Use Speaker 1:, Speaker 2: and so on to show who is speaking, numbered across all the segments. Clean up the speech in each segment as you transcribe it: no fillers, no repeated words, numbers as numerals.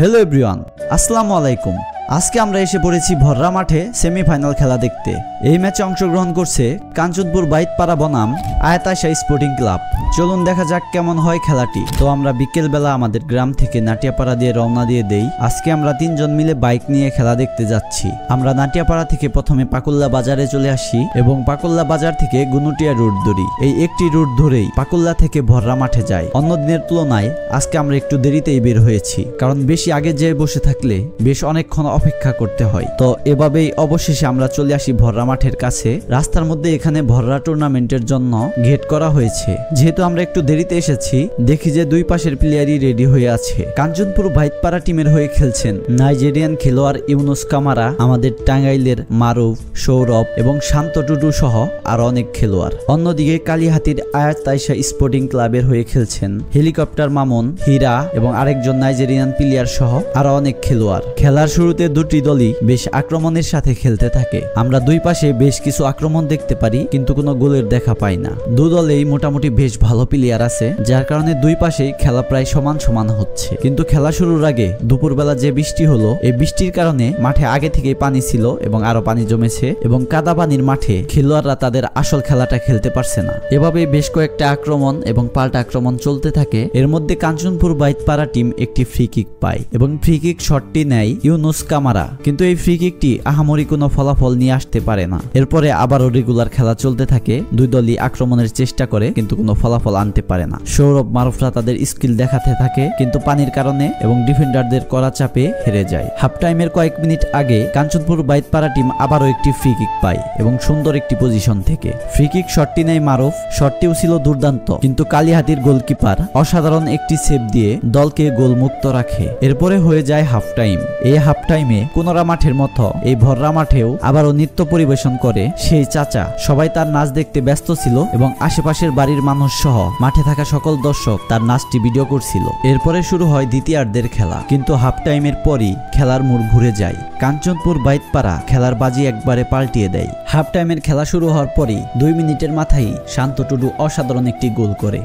Speaker 1: Hello everyone আসসালামু আলাইকুম। আজকে আমরা এসে পড়েছি ভররা মাঠে সেমিফাইনাল খেলা দেখতে। এই ম্যাচে অংশগ্রহণ করছে কাঞ্চনপুর বাইতপাড়া বনাম আয়াত আয়শা স্পোর্টিং ক্লাব। চলুন দেখা যাক কেমন হয় খেলাটি। তো আমরা বিকেল বেলা আমাদের গ্রাম থেকে নাটিয়াপাড়া দিয়ে রওনা দিয়ে দেই। আজকে আমরা তিনজন মিলে বাইক নিয়ে খেলা দেখতে যাচ্ছি। আমরা নাটিয়াপাড়া থেকে প্রথমে পাকুল্লা বাজারে চলে আসি এবং পাকুল্লা বাজার থেকে গুনুটিয়া রুট ধরি। এই একটি রুট ধরেই পাকুল্লা থেকে ভররা মাঠে যাই। অন্য দিনের তুলনায় আজকে আমরা একটু দেরিতেই বের হয়েছি, কারণ বেশি আগে যেয়ে বসে থাকলে বেশ অনেকক্ষণ অপেক্ষা করতে হয়। তো এভাবেই অবশেষে আমরা চলে আসি ভররা মাঠের কাছে। রাস্তার মধ্যে এখানে ভররা টুর্নামেন্টের জন্য গেট করা হয়েছে। যেহেতু আমরা একটু দেরিতে এসেছি, দেখি যে দুই পাশের প্লেয়ারই রেডি হয়ে আছে। কাঞ্চনপুর বাইতপাড়া টিমের হয়ে খেলছেন নাইজেরিয়ান খেলোয়াড় ইউনুস কামারা, আমাদের টাঙ্গাইলের মারুফ, সৌরভ এবং শান্ত টুডু সহ আরো অনেক খেলোয়াড়। অন্যদিকে কালীহাতির আয়াত আয়শা স্পোর্টিং ক্লাবের হয়ে খেলছেন হেলিকপ্টার মামুন, হীরা এবং আরেকজন নাইজেরিয়ান প্লেয়ার সহ আরো অনেক খেলোয়াড়। খেলার শুরুতে দুটি দলই বেশ আক্রমণের সাথে খেলতে থাকে। আমরা দুই পাশে বেশ কিছু আক্রমণ দেখতে পারি, কিন্তু কোনো গোলের দেখা পাই না। দু দলেই মোটামুটি বেশ ভালো প্লেয়ার আছে, যার কারণে দুই পাশেই খেলা প্রায় সমান সমান হচ্ছে। কিন্তু খেলা শুরুর আগে দুপুরবেলা যে বৃষ্টি হলো, এই বৃষ্টির কারণে মাঠে আগে থেকেই পানি ছিল এবং আরো পানি জমেছে এবং কাদা পানির মাঠে খেলোয়াড়রা তাদের আসল খেলাটা খেলতে পারছে না। এভাবে বেশ কয়েকটা আক্রমণ এবং পাল্টা আক্রমণ চলতে থাকে। এর মধ্যে কাঞ্চনপুর বাইতপাড়া টিম একটি ফ্রি কিক পায় এবং ফ্রি কিক শটটি নেয় ইউনুস কামারা, কিন্তু এই ফ্রি কিকটি আহামরি কোনো ফলাফল নিয়ে আসতে পারে না। এরপরে আবারও রেগুলার খেলা চলতে থাকে। দুই দলই আক্রমণের চেষ্টা করে, কিন্তু কোনো ফলাফল আনতে পারে না। সৌরভ মারুফরা তাদের স্কিল দেখাতে থাকে, কিন্তু পানির কারণে এবং ডিফেন্ডারদের কড়া চাপে হেরে যায়। হাফ টাইমের কয়েক মিনিট আগে কাঞ্চনপুর বাইতপাড়া টিম আবারও একটি ফ্রি কিক পায় এবং সুন্দর একটি পজিশন থেকে ফ্রি কিক শটটি নেয় মারুফ। শটটিও ছিল দুর্দান্ত, কিন্তু কালীহাতির গোলকিপার অসাধারণ একটি সেভ দিয়ে দলকে গোলমুক্ত রাখে। এরপরে হয়ে যায় হাফ টাইম। এই হাফ টাইমে কোনরা মাঠের মতো এই ভররা মাঠেও আবারও নৃত্য পরিবেশন করে সেই চাচা। সবাই তার নাচ দেখতে ব্যস্ত ছিল এবং আশেপাশের বাড়ির মানুষ সহ মাঠে থাকা সকল দর্শক তার নাচটি ভিডিও করছিল। এরপরে শুরু হয় দ্বিতীয়ার্ধের খেলা, কিন্তু হাফ টাইমের পরই খেলার মোড় ঘুরে যায়। কাঞ্চনপুর বাইতপাড়া খেলার বাজি একবারে পাল্টিয়ে দেয়। হাফ টাইমের খেলা শুরু হওয়ার পরই 2 মিনিটের মাথায় শান্ত টুডু অসাধারণ একটি গোল করে।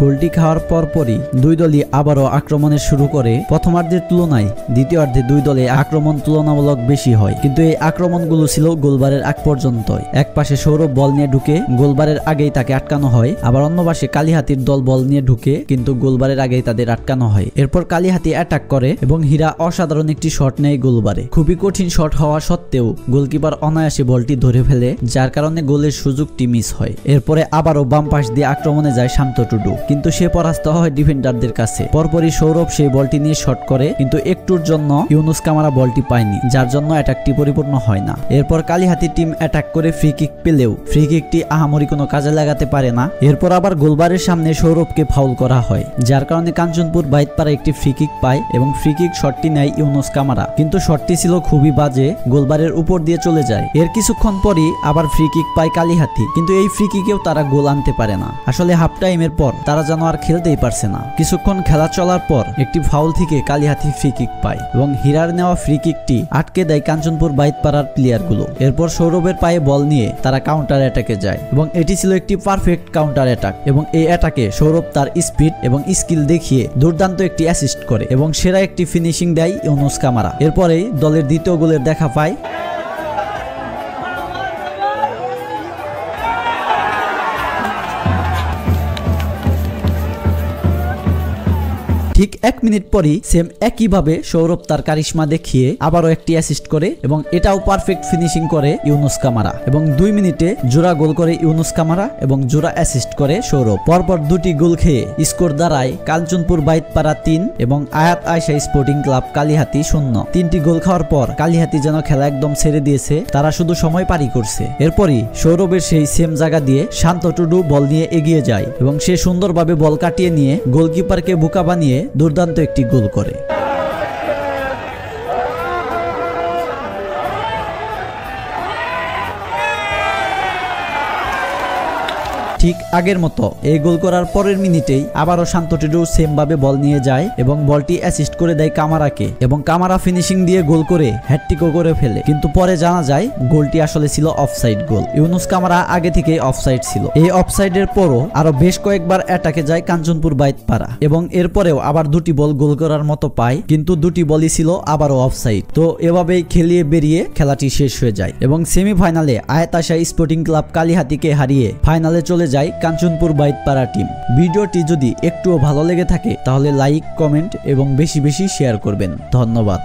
Speaker 1: গোলটি খাওয়ার পরপরই দুই দলই আবারও আক্রমণের শুরু করে। প্রথমার্ধের তুলনায় দ্বিতীয়ার্ধে দুই দলে আক্রমণ তুলনামূলক বেশি হয়, কিন্তু এই আক্রমণগুলো ছিল গোলবারের আগ পর্যন্ত। এক পাশে সৌরভ বল নিয়ে ঢুকে গোলবারের আগেই তাকে আটকানো হয়, আবার অন্য পাশে কালীহাতির দল বল নিয়ে ঢুকে কিন্তু গোলবারের আগেই তাদের আটকানো হয়। এরপর কালীহাতি অ্যাটাক করে এবং হীরা অসাধারণ একটি শট নেয় গোলবারে। খুবই কঠিন শট হওয়া সত্ত্বেও গোলকিপার অনায়াসে বলটি ধরে ফেলে, যার কারণে গোলের সুযোগটি মিস হয়। এরপরে আবারও বাম পাশ দিয়ে আক্রমণে যায় শান্ত টুডু, কিন্তু সে পরাস্ত হয় ডিফেন্ডারদের কাছে। পরপরই সৌরভ সেই বলটি নিয়ে শট করে, কিন্তু একটুর জন্য ইউনুস কামারা বলটি পায়নি, যার জন্য অ্যাটাকটি পরিপূর্ণ হয় না। এরপর কালীহাতি টিম অ্যাটাক করে ফ্রি কিক পেলেও ফ্রি কিকটি আহামরি কোনো কাজে লাগাতে পারে না। এরপর আবার গোলবারের সামনে সৌরভকে ফাউল করা হয়, যার কারণে কাঞ্চনপুর বাইতপাড়া একটি ফ্রি কিক পায় এবং ফ্রি কিক শটটি নেয় ইউনুস কামারা, কিন্তু শটটি ছিল খুবই বাজে, গোলবারের উপর দিয়ে চলে যায়। এর কিছুক্ষণ পরই আবার ফ্রি কিক পায় কালীহাতি, কিন্তু এই ফ্রি কিকেও তারা গোল আনতে পারে না। আসলে হাফ টাইমের পর তারা যেন আর খেলতেই পারছে না। কিছুক্ষণ খেলা চলার পর একটি ফাউল থেকে কালীহাতি ফ্রি কিক পায় এবং হীরার নেওয়া ফ্রি কিকটি আটকে দেয় কাঞ্চনপুর বাইতপাড়ার প্লেয়ারগুলো। এরপর সৌরভের পায়ে বল নিয়ে তারা কাউন্টার অ্যাটাকে যায় এবং এটি ছিল একটি পারফেক্ট কাউন্টার অ্যাটাক এবং এই অ্যাটাকে সৌরভ তার স্পিড এবং স্কিল দেখিয়ে দুর্দান্ত একটি অ্যাসিস্ট করে এবং সেরা একটি ফিনিশিং দেয় ইউনুস কামারা। এরপরেই দলের দ্বিতীয় গোলের দেখা পায়। ঠিক 1 মিনিট পরই সেম একইভাবে সৌরভ তার কারিশমা দেখিয়ে আবারও একটি অ্যাসিস্ট করে এবং এটাও পারফেক্ট ফিনিশিং করে ইউনুস কামারা এবং 2 মিনিটে জোড়া গোল করে ইউনুস কামারা এবং জোড়া অ্যাসিস্ট করে সৌরভ। পরপর দুটি গোল খেয়ে স্কোর দাঁড়ায় কাঞ্চনপুর বাইতপাড়া 3 এবং আয়াত আয়শা স্পোর্টিং ক্লাব কালীহাতি 0। 3টি গোল খাওয়ার পর কালীহাতি যেন খেলা একদম ছেড়ে দিয়েছে, তারা শুধু সময় পারি করছে। এরপরই সৌরভের সেই সেম জায়গা দিয়ে শান্ত টুডু বল নিয়ে এগিয়ে যায় এবং সে সুন্দরভাবে বল কাটিয়ে নিয়ে গোলকিপারকে বোকা বানিয়ে দুর্দান্ত একটি গোল করে। ঠিক আগের মতো এই গোল করার পরের মিনিটেই আবারও শান্ত টেডু সেম ভাবে বল নিয়ে যায় এবং বলটি অ্যাসিস্ট করে দেয় কামারাকে এবং কামারা ফিনিশিং দিয়ে গোল করে হ্যাটট্রিকও করে ফেলে। কিন্তু পরে জানা যায় গোলটি আসলে ছিল অফসাইড গোল। ইউনুস কামারা আগে থেকেই অফসাইড ছিল। এই অফসাইডের পরও আরো বেশ কয়েকবার অ্যাটাকে যায় কাঞ্চনপুর বাইতপাড়া এবং এরপরেও আবার দুটি বল গোল করার মতো পায়, কিন্তু দুটি বলই ছিল আবারও অফসাইড। তো এভাবেই খেলিয়ে বেরিয়ে খেলাটি শেষ হয়ে যায় এবং সেমিফাইনালে আয়াতাশা স্পোর্টিং ক্লাব কালিহাতীকে হারিয়ে ফাইনালে চলে যায় কাঞ্চনপুর বাইতপাড়া টিম। ভিডিওটি যদি একটুও ভালো লেগে থাকে তাহলে লাইক, কমেন্ট এবং বেশি বেশি শেয়ার করবেন। ধন্যবাদ।